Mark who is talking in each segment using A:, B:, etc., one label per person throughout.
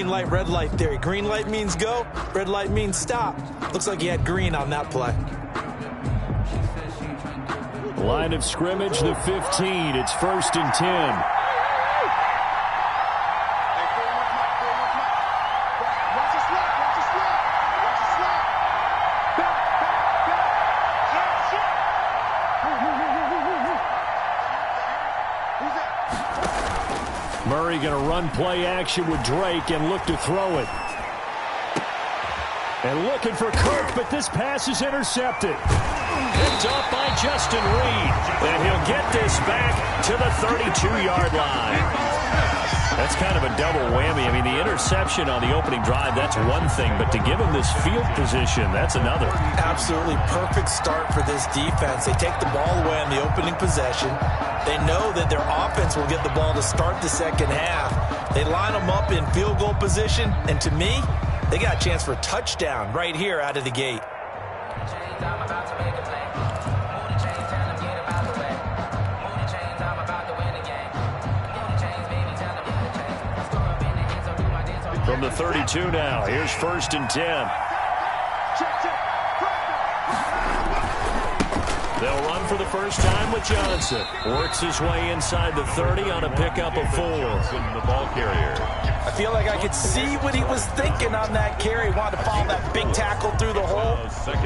A: green light, red light theory. Green light means go, red light means stop. Looks like he had green on that play.
B: Line of scrimmage, the 15. It's 1st and 10. Murray going to run play action with Drake and look to throw it. And looking for Kirk, but this pass is intercepted. Picked up by Justin Reed. And he'll get this back to the 32-yard line. That's kind of a double whammy. I mean, the interception on the opening drive, that's one thing. But to give him this field position, that's another.
A: Absolutely perfect start for this defense. They take the ball away on the opening possession. They know that their offense will get the ball to start the second half. They line them up in field goal position. And to me, they got a chance for a touchdown right here out of the gate.
B: From the 32 now, here's 1st and 10. They'll run for the first time with Johnson. Works his way inside the 30 on a pickup of 4. The ball carrier.
A: I feel like I could see what he was thinking on that carry. Wanted to follow that big tackle through the hole.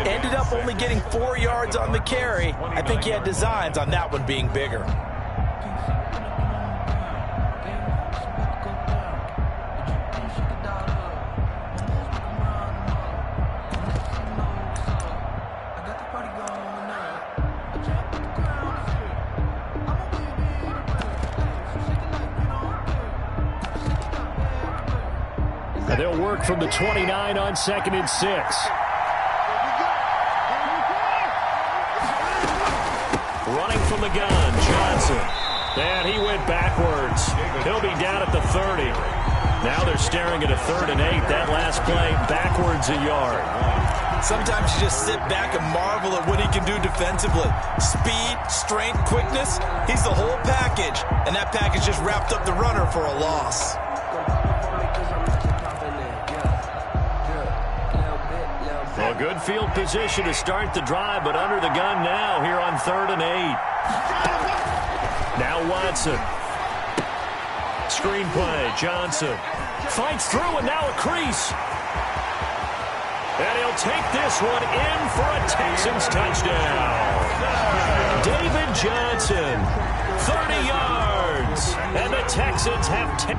A: Ended up only getting 4 yards on the carry. I think he had designs on that one being bigger.
B: They'll work from the 29 on 2nd and 6. Running from the gun, Johnson. And he went backwards. He'll be down at the 30. Now they're staring at a 3rd and 8. That last play, backwards a yard.
A: Sometimes you just sit back and marvel at what he can do defensively. Speed, strength, quickness. He's the whole package. And that package just wrapped up the runner for a loss.
B: A good field position to start the drive, but under the gun now here on 3rd and 8. Now Watson. Screenplay, Johnson. Fights through and now a crease. And he'll take this one in for a Texans touchdown. David Johnson, 30 yards. And the Texans have 10.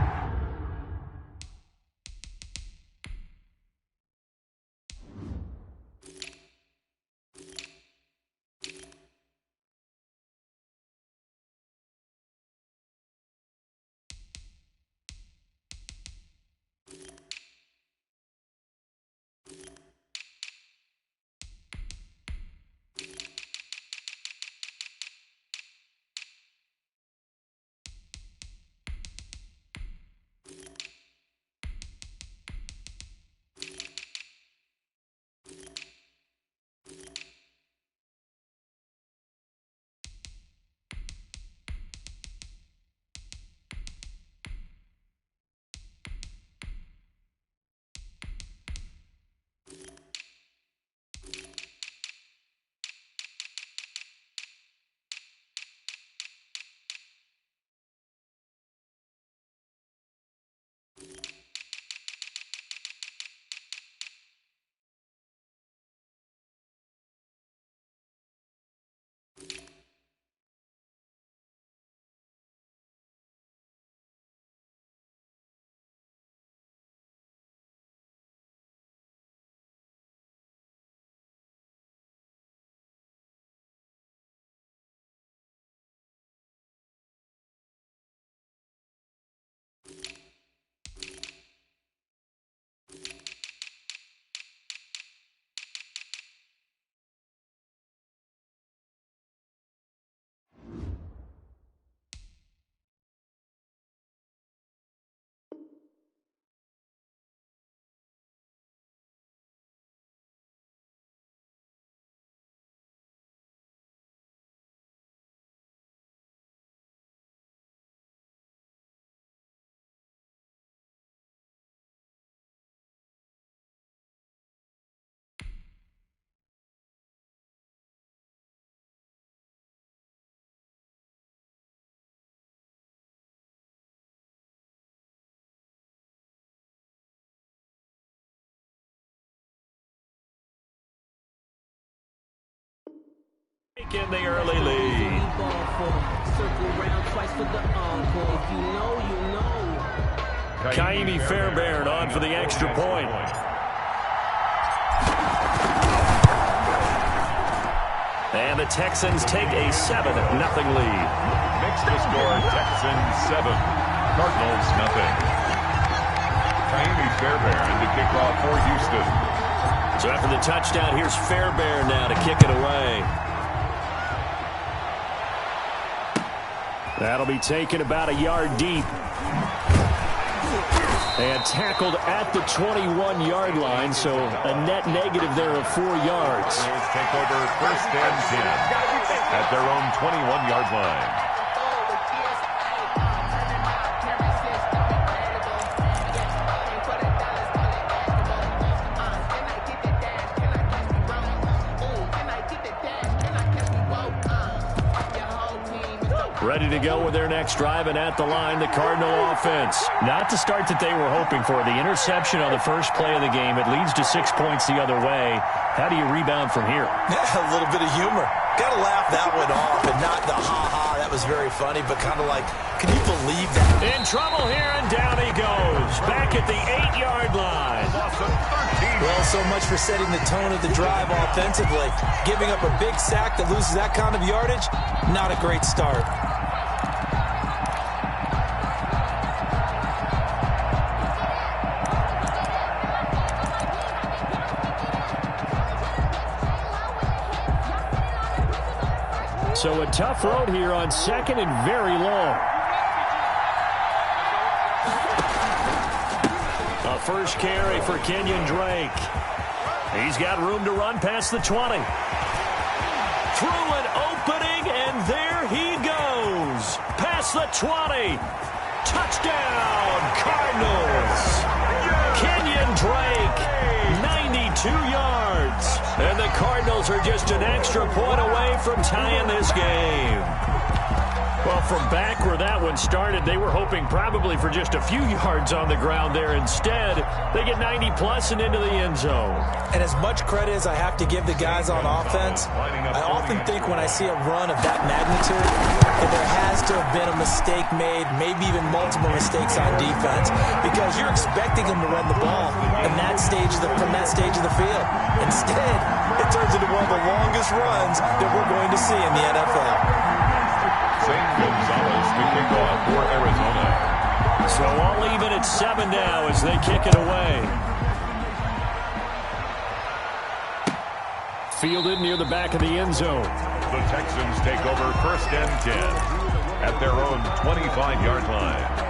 B: in the early lead. Kaimi Fairbairn on for the extra point. And the Texans take a 7-0 lead.
C: Makes the score Texans 7, Cardinals nothing. Kaimi Fairbairn to kick off for Houston.
B: So after the touchdown, here's Fairbairn now to kick it away. That'll be taken about a yard deep. And tackled at the 21-yard line, so a net negative there of 4 yards.
C: Take over first and 10 at their own 21-yard line.
B: Ready to go with their next drive, and at the line, the Cardinal offense. Not the start that they were hoping for. The interception on the first play of the game, it leads to 6 points the other way. How do you rebound from here?
A: A little bit of humor. Got to laugh that one off, and not the ha-ha. That was very funny, but kind of like, can you believe that?
B: In trouble here, and down he goes. Back at the 8-yard line.
A: Well, so much for setting the tone of the drive offensively. Giving up a big sack that loses that kind of yardage, not a great start.
B: So a tough road here on second and very long. A first carry for Kenyon Drake. He's got room to run past the 20. Through an opening, and there he goes. Past the 20. Touchdown, Cardinals. Kenyon Drake, 92 yards. And the Cardinals are just an extra point away from tying this game. Well, from back where that one started, they were hoping probably for just a few yards on the ground there. Instead, they get 90-plus and into the end zone.
A: And as much credit as I have to give the guys on offense, I often think when I see a run of that magnitude that there has to have been a mistake made, maybe even multiple mistakes on defense, because you're expecting them to run the ball in that stage from that stage of the field. Instead, it turns into one of the longest runs that we're going to see in the NFL.
C: St. Gonzalez to kick off for Arizona.
B: So all even at 7 now as they kick it away. Fielded near the back of the end zone.
C: The Texans take over first and 10 at their own 25-yard line.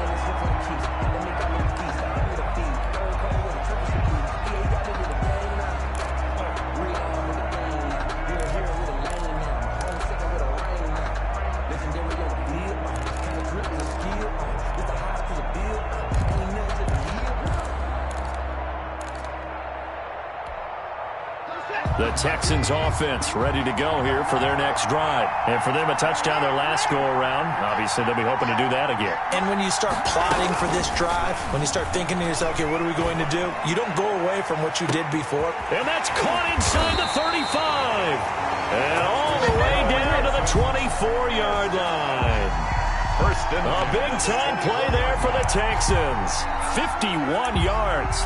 B: The Texans offense ready to go here for their next drive. And for them, a touchdown their last go-around. Obviously, they'll be hoping to do that again.
A: And when you start plotting for this drive, when you start thinking to yourself, okay, what are we going to do? You don't go away from what you did before.
B: And that's caught inside the 35. And all the way down to the 24-yard line.
C: First and
B: a big-time play there for the Texans. 51 yards.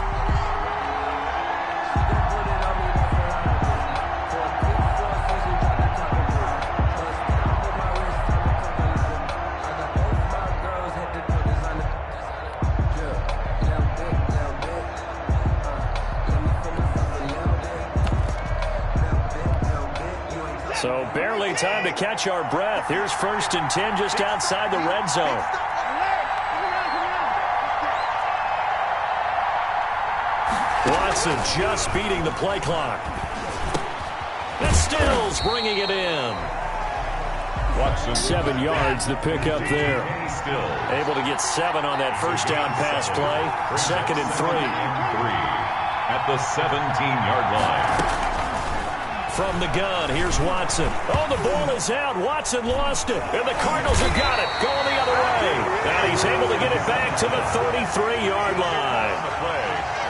B: So barely time to catch our breath. Here's first and 10 just outside the red zone. Watson just beating the play clock. And Stills bringing it in.
C: Watson
B: 7 yards the pick up there.
C: Still
B: able to get 7 on that first down pass play. Second and 3.
C: At the 17-yard line.
B: From the gun, here's Watson. Oh, the ball is out. Watson lost it. And the Cardinals have got it. Going the other way. And he's able to get it back to the 33-yard line.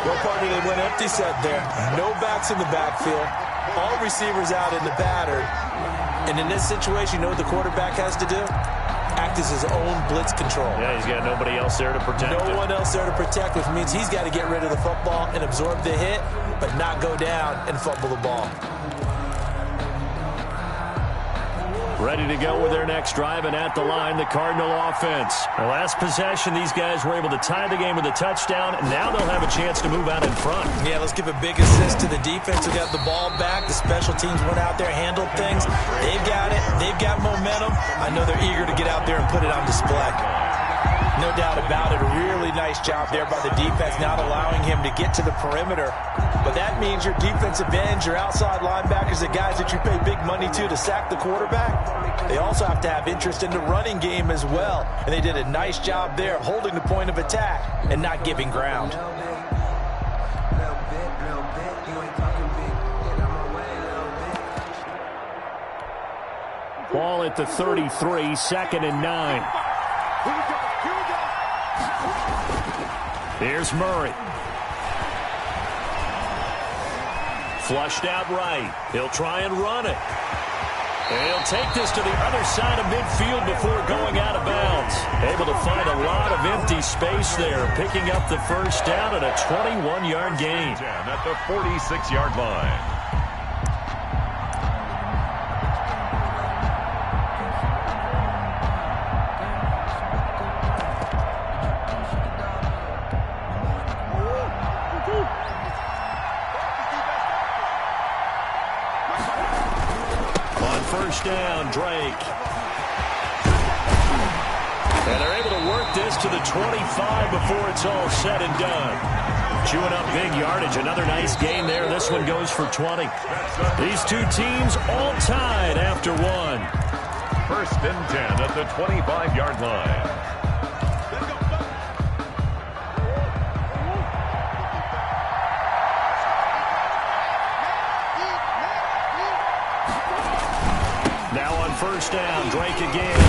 A: Well, partner, they went empty set there. No backs in the backfield. All receivers out in the battered. And in this situation, you know what the quarterback has to do? Act as his own blitz control.
B: Yeah, he's got nobody else there to protect him.
A: No one else there to protect, which means he's got to get rid of the football and absorb the hit, but not go down and fumble the ball.
B: Ready to go with their next drive, and at the line, the Cardinal offense. The last possession, these guys were able to tie the game with a touchdown, and now they'll have a chance to move out in front.
A: Yeah, let's give a big assist to the defense who got the ball back. The special teams went out there, handled things. They've got it. They've got momentum. I know they're eager to get out there and put it on display. No doubt about it. A really nice job there by the defense, not allowing him to get to the perimeter. But that means your defensive ends, your outside linebackers, the guys that you pay big money to sack the quarterback, they also have to have interest in the running game as well. And they did a nice job there holding the point of attack and not giving ground.
B: Ball at the 33, 2nd and 9. Here's Murray. Flushed out right. He'll try and run it. And he'll take this to the other side of midfield before going out of bounds. Able to find a lot of empty space there, picking up the first down at a 21-yard gain.
C: At the 46-yard line.
B: Down, Drake. And they're able to work this to the 25 before it's all said and done. Chewing up big yardage. Another nice gain there. This one goes for 20. These two teams all tied after one.
C: 1st and 10 at the 25-yard line.
B: First down, Drake again.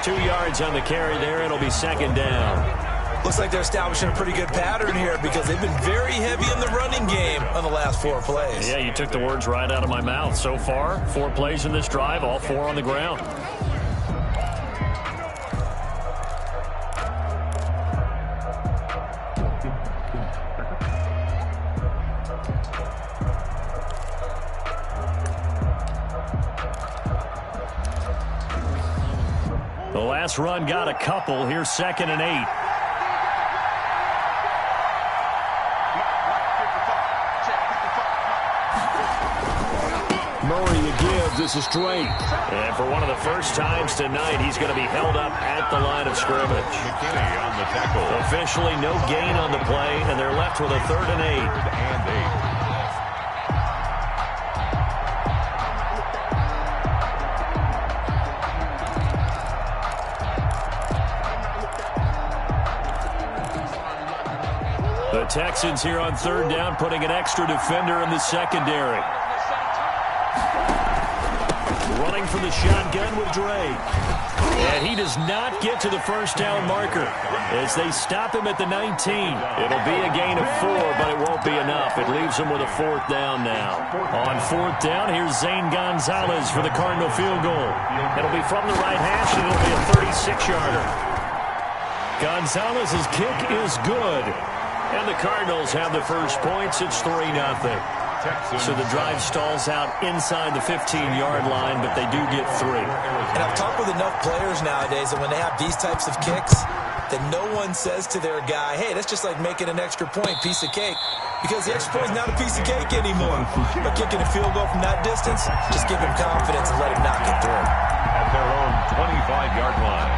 B: 2 yards on the carry there. It'll be 2nd down.
A: Looks like they're establishing a pretty good pattern here because they've been very heavy in the running game on the last 4 plays.
B: Yeah, you took the words right out of my mouth. So far, 4 plays in this drive, all 4 on the ground. The last run got a couple. Here's 2nd and 8. Murray a give. This is Drake. And for one of the first times tonight, he's going to be held up at the line of scrimmage.
C: McKinney on the tackle.
B: Officially no gain on the play, and they're left with a 3rd and 8. The Texans here on 3rd down, putting an extra defender in the secondary. Running for the shotgun with Drake. And he does not get to the first down marker as they stop him at the 19. It'll be a gain of 4, but it won't be enough. It leaves him with a 4th down now. On 4th down, here's Zane Gonzalez for the Cardinal field goal. It'll be from the right hash, and it'll be a 36-yarder. Gonzalez's kick is good. And the Cardinals have the first points. It's 3-0. So the drive stalls out inside the 15-yard line, but they do get 3.
A: And I've talked with enough players nowadays that when they have these types of kicks, that no one says to their guy, hey, that's just like making an extra point, piece of cake. Because the extra point is not a piece of cake anymore. But kicking a field goal from that distance, just give him confidence and let him knock it through.
C: At their own 25-yard line.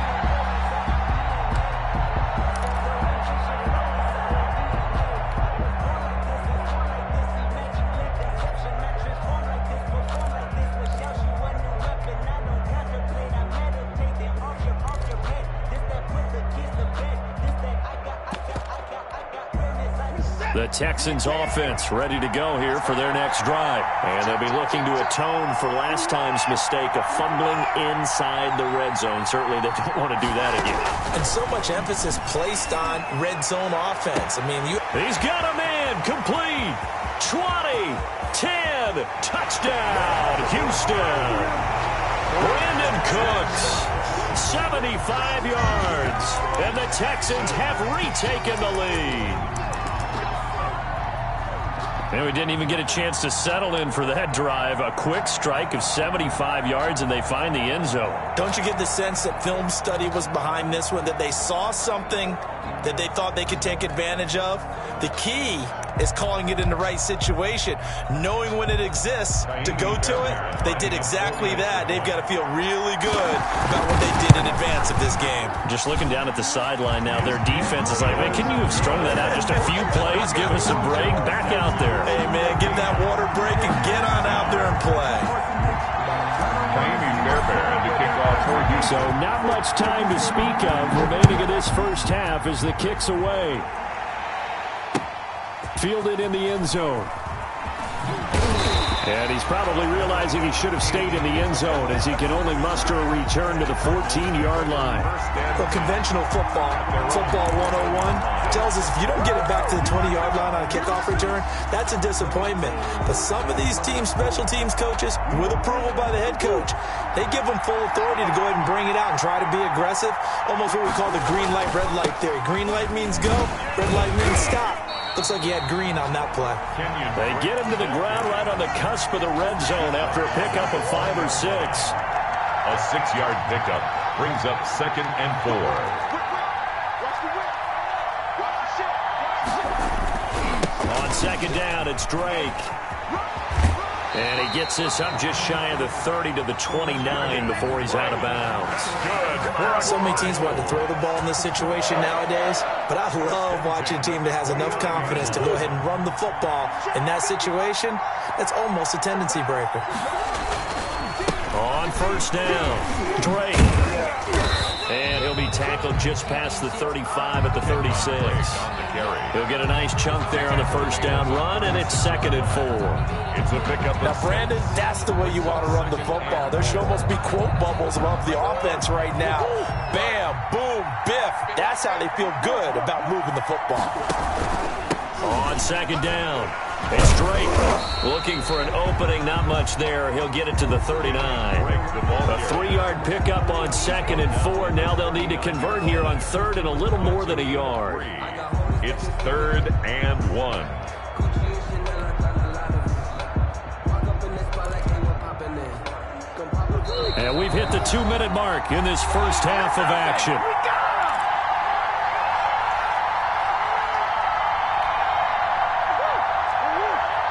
B: The Texans offense ready to go here for their next drive. And they'll be looking to atone for last time's mistake of fumbling inside the red zone. Certainly they don't want to do that again.
A: And so much emphasis placed on red zone offense.
B: He's got a man complete. 20, 10, touchdown, Houston. Brandon Cooks, 75 yards. And the Texans have retaken the lead. And we didn't even get a chance to settle in for that drive. A quick strike of 75 yards, and they find the end zone.
A: Don't you get the sense that film study was behind this one, that they saw something that they thought they could take advantage of? The key is calling it in the right situation, knowing when it exists to go to it. They did exactly that. They've got to feel really good about what they did in advance of this game.
B: Just looking down at the sideline now, their defense is like, man, can you have strung that out just a few plays? Give us a break. Back out there.
A: Hey, man, give that water break and get on out there and play.
B: So not much time to speak of remaining in this first half as the kick's away. Fielded in the end zone. And he's probably realizing he should have stayed in the end zone as he can only muster a return to the 14-yard line.
A: Well, conventional football 101, tells us if you don't get it back to the 20-yard line on a kickoff return, that's a disappointment. But some of these special teams coaches, with approval by the head coach, they give them full authority to go ahead and bring it out and try to be aggressive. Almost what we call the green light, red light theory. Green light means go, red light means stop. Looks like he had green on that play.
B: They get him to the ground right on the cusp of the red zone after a pickup of 5 or 6.
C: A 6-yard pickup brings up 2nd and 4.
B: On 2nd down, it's Drake. And he gets this up just shy of the 30 to the 29 before he's out of bounds.
A: So many teams want to throw the ball in this situation nowadays, but I love watching a team that has enough confidence to go ahead and run the football in that situation. That's almost a tendency breaker.
B: On 1st down, Drake. And he'll be tackled just past the 35 at the 36. He'll get a nice chunk there on the 1st down run, and it's 2nd and 4.
C: It's a pickup.
A: Now, Brandon, that's the way you want to run the football. There should almost be quote bubbles above the offense right now. Bam, boom, biff. That's how they feel good about moving the football.
B: On 2nd down, it's Drake looking for an opening. Not much there. He'll get it to the 39. A 3-yard pickup on 2nd and 4. Now they'll need to convert here on 3rd and a little more than a yard.
C: It's 3rd and 1.
B: And we've hit the 2-minute mark in this first half of action.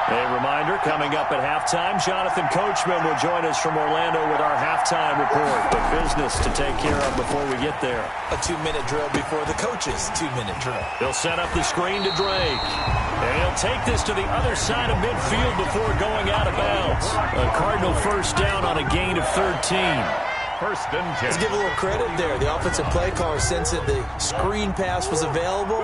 B: A reminder, coming up at halftime, Jonathan Coachman will join us from Orlando with our halftime report. But business to take care of before we get there.
A: A 2-minute drill before the coach's 2-minute drill.
B: He'll set up the screen to Drake. And he'll take this to the other side of midfield before going out of bounds. A Cardinal 1st down on a gain of 13.
C: 1st and 10.
A: Let's give a little credit there. The offensive play caller sensed that the screen pass was available.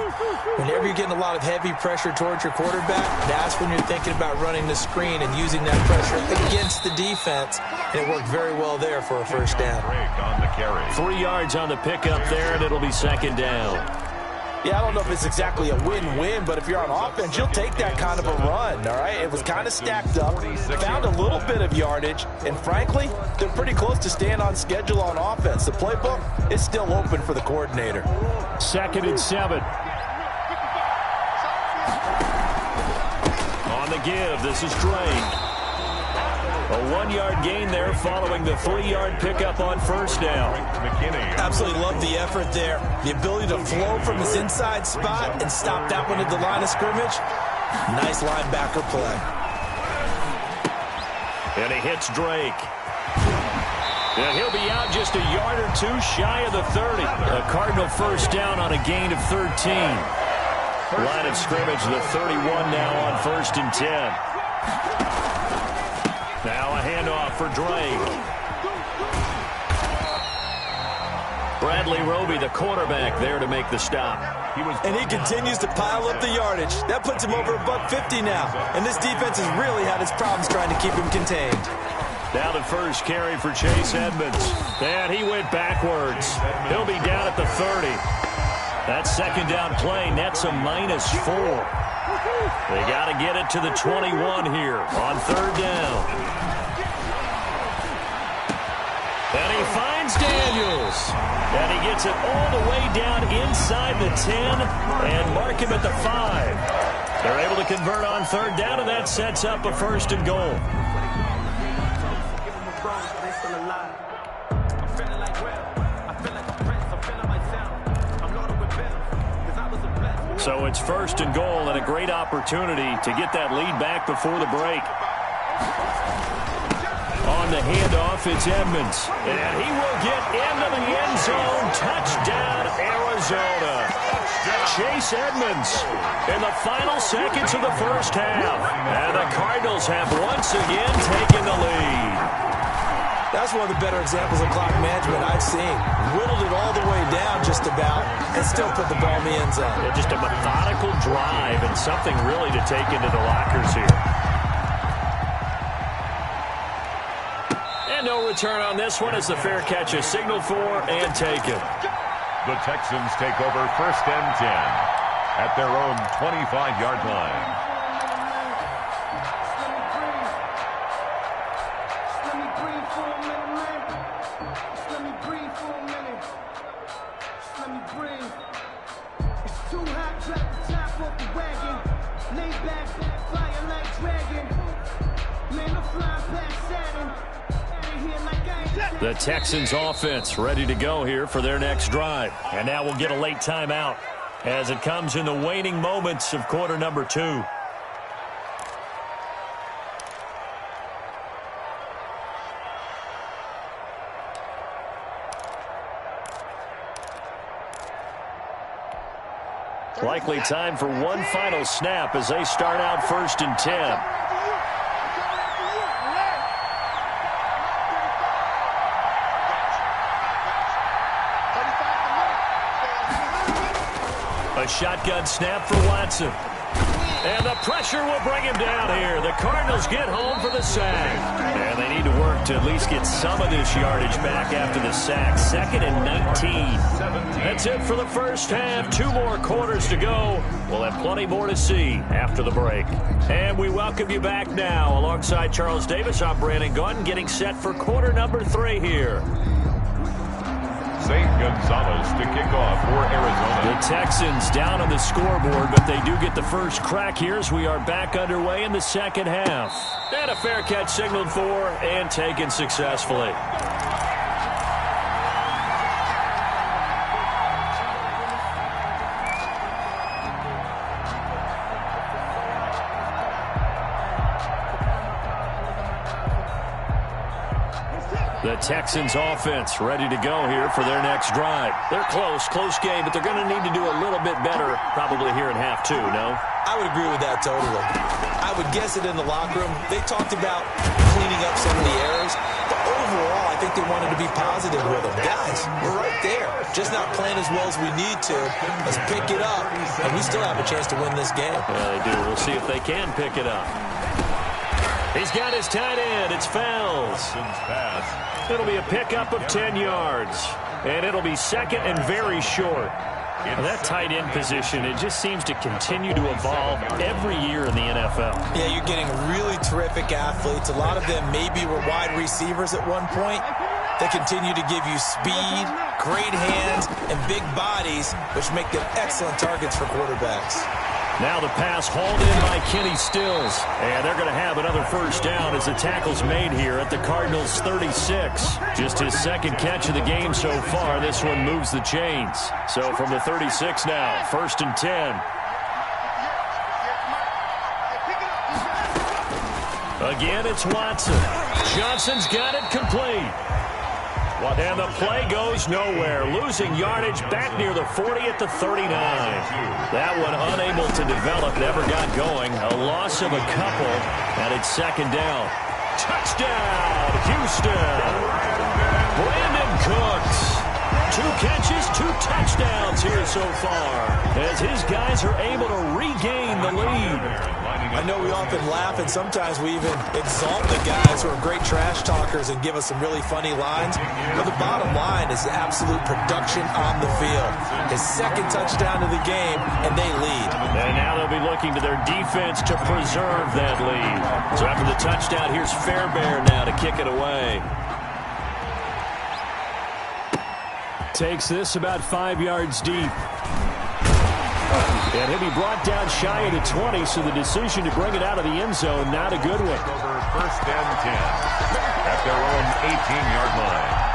A: Whenever you're getting a lot of heavy pressure towards your quarterback, that's when you're thinking about running the screen and using that pressure against the defense. And it worked very well there for a 1st down.
C: On the carry.
B: 3 yards on the pickup there, and it'll be 2nd down.
A: Yeah, I don't know if it's exactly a win-win, but if you're on offense, you'll take that kind of a run, all right? It was kind of stacked up, found a little bit of yardage, and frankly, they're pretty close to staying on schedule on offense. The playbook is still open for the coordinator.
B: 2nd and 7. On the give, this is Drake. A 1-yard gain there following the 3-yard pickup on 1st down.
A: Absolutely love the effort there. The ability to flow from his inside spot and stop that one at the line of scrimmage. Nice linebacker play.
B: And he hits Drake. And he'll be out just a yard or two shy of the 30. A Cardinal 1st down on a gain of 13. Line of scrimmage, the 31 now on 1st and 10. Now a handoff for Drake. Bradley Roby, the quarterback, there to make the stop.
A: And he continues to pile up the yardage. That puts him over $150 now. And this defense has really had its problems trying to keep him contained.
B: Now the first carry for Chase Edmonds. And he went backwards. He'll be down at the 30. That second down play nets a -4. They got to get it to the 21 here on third down. And he finds Daniels. And he gets it all the way down inside the 10 and mark him at the 5. They're able to convert on third down, and that sets up a 1st and goal. So it's 1st and goal and a great opportunity to get that lead back before the break. On the handoff, it's Edmonds. And he will get into the end zone. Touchdown, Arizona. Chase Edmonds in the final seconds of the first half. And the Cardinals have once again taken the lead.
A: That's one of the better examples of clock management I've seen. Whittled it all the way down just about and still put the ball in the end zone.
B: Yeah, just a methodical drive and something really to take into the lockers here. And no return on this one as the fair catch is signaled for and taken.
C: The Texans take over 1st and 10 at their own 25-yard line.
B: The Texans offense ready to go here for their next drive. And now we'll get a late timeout as it comes in the waning moments of quarter number 2. Likely time for one final snap as they start out 1st and 10. A shotgun snap for Watson. And the pressure will bring him down here. The Cardinals get home for the sack. And they need to work to at least get some of this yardage back after the sack. 2nd and 19. That's it for the first half. 2 more quarters to go. We'll have plenty more to see after the break. And we welcome you back now. Alongside Charles Davis, I'm Brandon Gaudin, getting set for quarter number 3 here.
C: St. Gonzalez to kick off for Arizona.
B: The Texans down on the scoreboard, but they do get the first crack here as we are back underway in the second half. And a fair catch signaled for and taken successfully. The Texans offense ready to go here for their next drive. They're close game, but they're going to need to do a little bit better probably here in half 2, no?
A: I would agree with that totally. I would guess it in the locker room. They talked about cleaning up some of the errors, but overall I think they wanted to be positive with them. Guys, we're right there. Just not playing as well as we need to. Let's pick it up, and we still have a chance to win this game.
B: Yeah, they do. We'll see if they can pick it up. He's got his tight end. It's Fells. It'll be a pickup of 10 yards. And it'll be 2nd and very short. That tight end position, it just seems to continue to evolve every year in the NFL.
A: Yeah, you're getting really terrific athletes. A lot of them maybe were wide receivers at one point. They continue to give you speed, great hands, and big bodies, which make them excellent targets for quarterbacks.
B: Now the pass hauled in by Kenny Stills. And they're going to have another first down as the tackle's made here at the Cardinals' 36. Just his 2nd catch of the game so far. This one moves the chains. So from the 36 now, 1st and 10. Again, it's Watson. Johnson's got it complete. And the play goes nowhere. Losing yardage back near the 40 at the 39. That one unable to develop, never got going. A loss of a couple, and it's 2nd down. Touchdown, Houston. Brandon Cooks 2 catches, 2 touchdowns here so far, as his guys are able to regain the lead.
A: I know we often laugh, and sometimes we even exalt the guys who are great trash talkers and give us some really funny lines. But the bottom line is absolute production on the field. His second touchdown of the game, and they lead.
B: And now they'll be looking to their defense to preserve that lead. So after the touchdown, here's Fairbairn now to kick it away. Takes this about 5 yards deep. And he'll be brought down shy of the 20, so the decision to bring it out of the end zone, not a good one.
C: Over 1st and 10 at their own 18-yard line.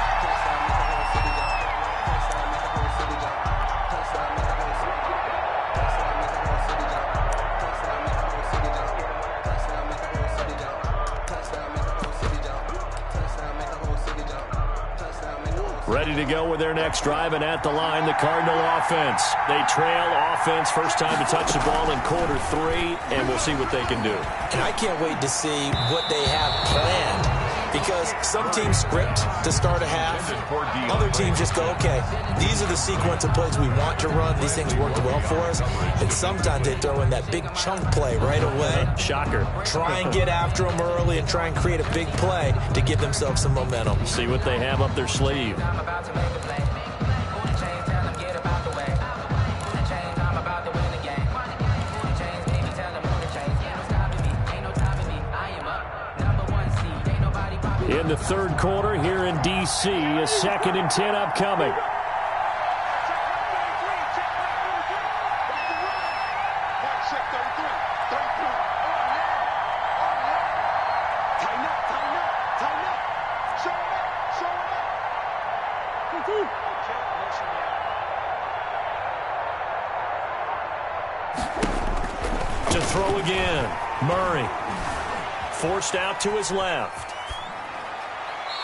B: Ready to go with their next drive, and at the line, the Cardinal offense. They trail offense, first time to touch the ball in quarter 3, and we'll see what they can do.
A: And I can't wait to see what they have planned, because some teams script to start a half. Other teams just go, okay, these are the sequence of plays we want to run. These things worked well for us. And sometimes they throw in that big chunk play right away.
B: Shocker.
A: Try and get after them early and try and create a big play to give themselves some momentum.
B: See what they have up their sleeve. In the third quarter here in D.C., a 2nd and 10 upcoming. To throw again, Murray. Forced out to his left.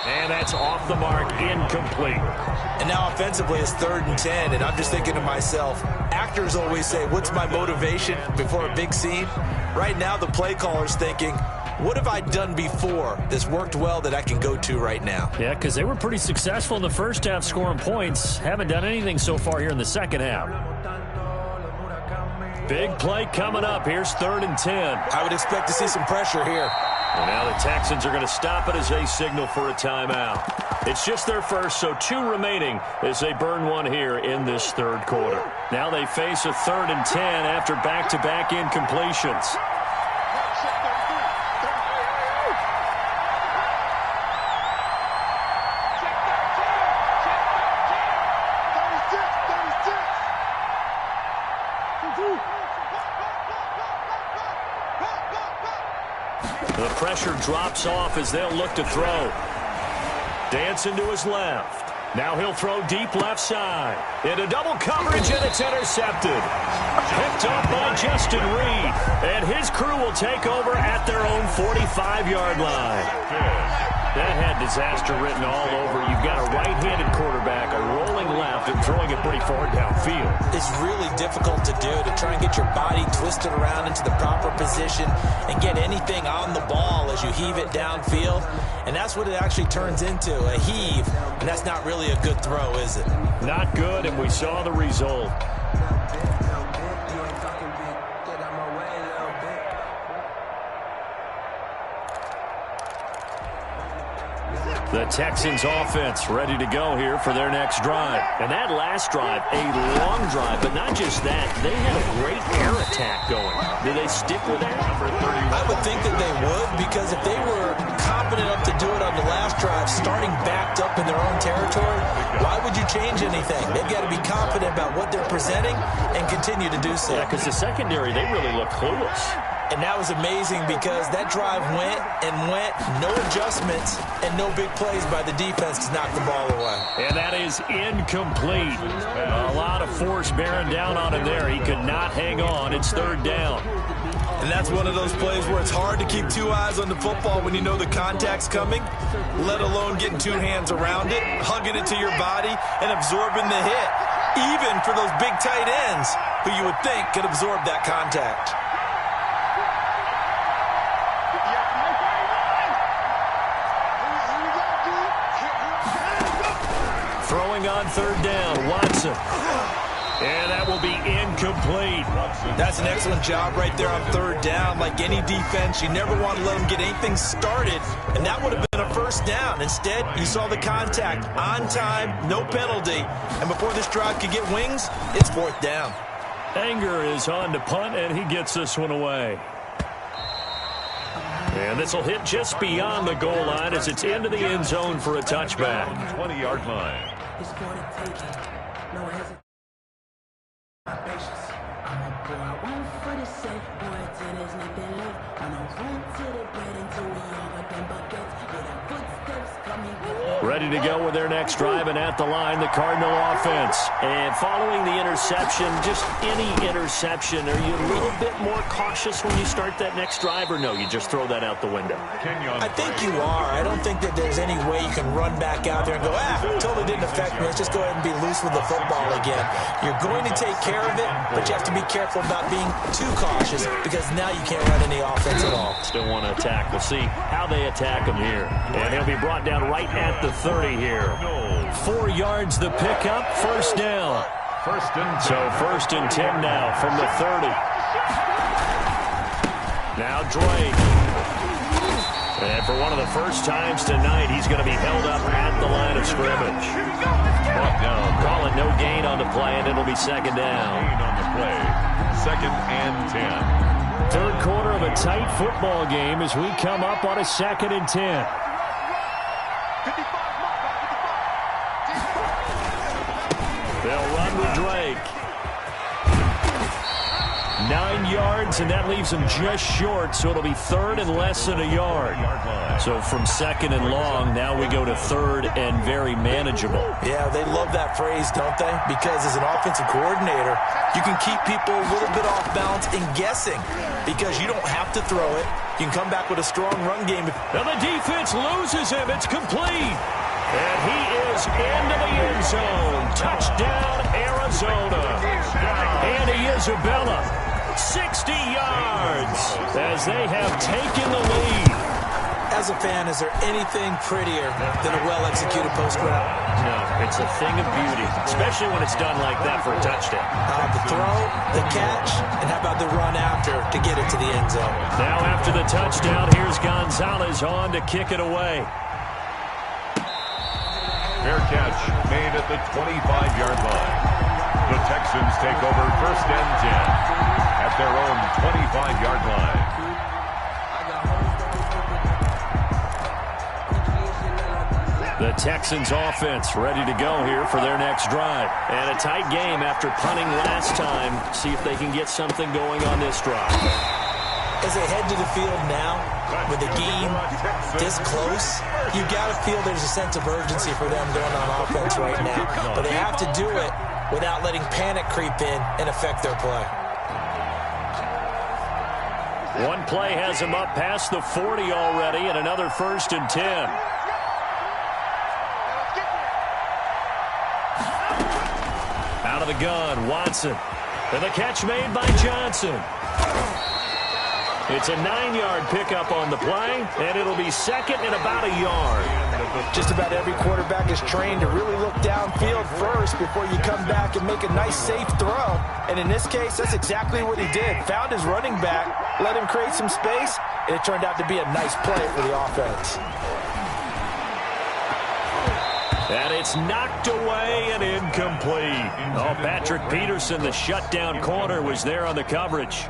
B: And that's off the mark, incomplete.
A: And now offensively it's 3rd and 10, and I'm just thinking to myself, actors always say, what's my motivation before a big scene? Right now the play caller's thinking, what have I done before that's worked well that I can go to right now?
B: Yeah, because they were pretty successful in the first half scoring points. Haven't done anything so far here in the second half. Big play coming up. Here's 3rd and 10.
A: I would expect to see some pressure here.
B: And now the Texans are going to stop it as they signal for a timeout. It's just their first, so 2 remaining as they burn one here in this third quarter. Now they face a 3rd and 10 after back-to-back incompletions. The pressure drops off as they'll look to throw. Dancing to his left. Now he'll throw deep left side. Into double coverage, and it's intercepted. Picked off by Justin Reed. And his crew will take over at their own 45-yard line. That had disaster written all over. You've got a right-handed quarterback, a rolling left, and throwing it pretty far downfield.
A: It's really difficult to do, to try and get your body twisted around into the proper position and get anything on the ball as you heave it downfield. And that's what it actually turns into, a heave. And that's not really a good throw, is it?
B: Not good, and we saw the result. The Texans offense ready to go here for their next drive. And that last drive, a long drive, but not just that. They had a great air attack going. Do they stick with that?
A: I would think that they would, because if they were confident enough to do it on the last drive, starting backed up in their own territory, why would you change anything? They've got to be confident about what they're presenting and continue to do so.
B: Yeah, because the secondary, they really look clueless.
A: And that was amazing because that drive went and went, no adjustments and no big plays by the defense to knock the ball away.
B: And that is incomplete. A lot of force bearing down on him there. He could not hang on. It's 3rd down.
A: And that's one of those plays where it's hard to keep 2 eyes on the football when you know the contact's coming, let alone getting 2 hands around it, hugging it to your body, and absorbing the hit. Even for those big tight ends who you would think could absorb that contact.
B: throwing on third down. Watson. And that will be incomplete.
A: That's an excellent job right there on third down. Like any defense, you never want to let them get anything started, and that would have been a first down. Instead, you saw the contact on time, no penalty, and before this drive could get wings, it's fourth down.
B: Anger is on to punt, and he gets this one away. And this will hit just beyond the goal line as it's into the end zone for a touchback.
C: 20-yard line.
B: Ready to go with their next drive, and at the line, the Cardinal offense. And following the interception, just any interception, are you a little bit more cautious when you start that next drive, or no, you just throw that out the window?
A: I think you are. I don't think that there's any way you can run back out there and go, totally didn't affect me. Let's just go ahead and be loose with the football again. You're going to take care of it, but you have to be careful about being too cautious because now you can't run any offense at all.
B: Still want to attack. We'll see how they attack him here. And he'll be brought down right at the 30 here. 4 yards the pickup, first down. So first and 10 now from the 30. Now Drake. And for one of the first times tonight, he's going to be held up at the line of scrimmage. Brought down. Call it no gain on the play, and it'll be second down.
C: Gain on the play. Second and 10.
B: Third quarter of a tight football game as we come up on a second and 10. They'll run with Drake. 9 yards, and that leaves him just short, so it'll be third and less than a yard. So from second and long, now we go to third and very manageable.
A: Yeah, they love that phrase, don't they? Because as an offensive coordinator, you can keep people a little bit off balance and guessing because you don't have to throw it. You can come back with a strong run game.
B: Now the defense loses him. It's complete. And he is into the end zone. Touchdown, Arizona. Andy Isabella, 60 yards as they have taken the lead.
A: As a fan, is there anything prettier than a well-executed post route?
B: No, it's a thing of beauty, especially when it's done like that for a touchdown.
A: The throw, the catch, and how about the run after to get it to the end zone?
B: Now after the touchdown, here's Gonzalez on to kick it away.
C: Fair catch made at the 25-yard line. The Texans take over first and 10 at their own 25-yard line.
B: The Texans offense ready to go here for their next drive. And a tight game after punting last time. See if they can get something going on this drive.
A: As they head to the field now, with the game this close, you got to feel there's a sense of urgency for them going on offense right now. But they have to do it without letting panic creep in and affect their play.
B: One play has him up past the 40 already, and another first and 10. Out of the gun, Watson. And the catch made by Johnson. It's a 9-yard pickup on the play, and it'll be second and about a yard.
A: Just about every quarterback is trained to really look downfield first before you come back and make a nice, safe throw. And in this case, that's exactly what he did. Found his running back, let him create some space, and it turned out to be a nice play for the offense.
B: And it's knocked away and incomplete. Oh, Patrick Peterson, the shutdown corner, was there on the coverage.